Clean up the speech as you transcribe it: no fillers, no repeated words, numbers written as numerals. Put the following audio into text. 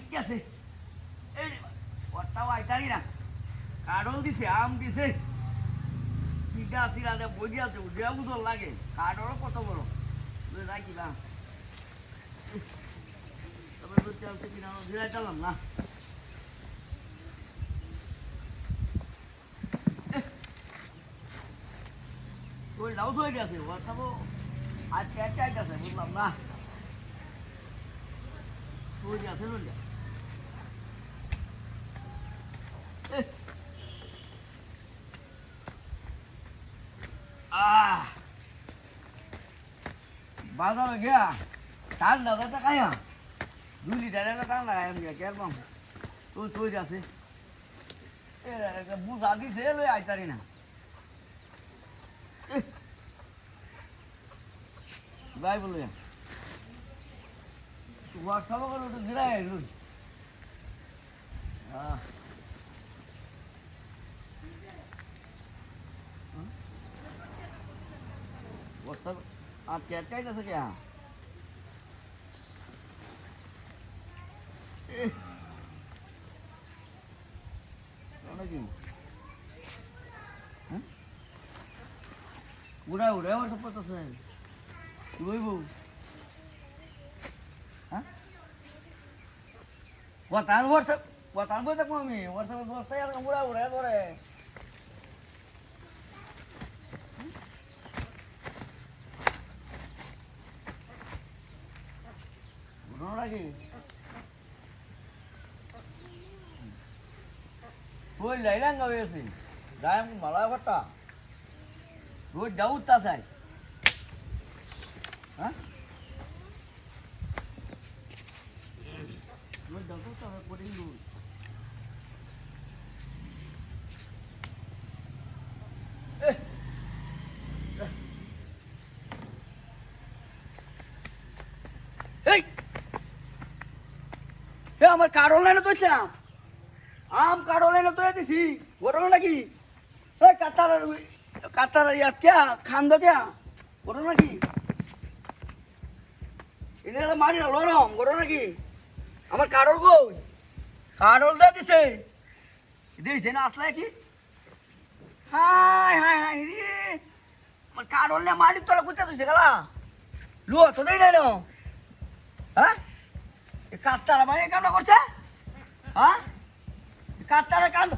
কি আছে এই ওটাও আইতারি না কাঠল দিছে আম দিছে কিটা আছে রাতে বই আছে উঠিয়া বুঝল লাগে কাঠলও কত বড় রাখি না তবে ধরতে আসছে কিনা ধীরে চালাম না ওই লাউ ধরে গেছে ওয়াটসঅ্যাপও আর চ্যাট চাইতেছে বুঝলাম না ওই আছে নইলে বাজারে গিয়া ঠান্ডা দাটা খাইয়া 2 লিটার একটা ঠান্ডা খাই আমি কেরকম তুই তৈরি আছে বুঝা দিছে লই আইতারি না ভাই বলে হোয়াটসঅ্যাপে করে ওটা ঘিরাই লই হোয়াটসঅ্যাপ আর চ্যাট চাইতেছে কে নাকি উড়া উড়া হোয়াটসঅ্যাপ করতেছে কি বইব হ্যাঁ কথান বই থাকবো আমি হোয়াটসঅ্যাপে বসতে আর উড়া উড়া করে নাকি ওই লাইলাঙ্গা হয়েছে গায়ে মালা বাটা রোজ যাও তা চাই হ্যাঁ রোজ যাও তো করে আমার কারণ লাইনে তো আম কারণ লাইনে তো দিছি ঘটনা নাকি এই কাতার ইয়াত কে খান্দ কে ঘটনা নাকি এনে মারি না লরম ঘটনা নাকি আমার কারল কই কারল দে দিছে না আসলে কি হাই হাই হাই রে আমার কারল নে মারি তোরা কোথায় দিছে গেলা লো তো দেই নাই না হ্যাঁ কাতারা ভাই কেমন করছে হ্যাঁ কাতারা কান্দ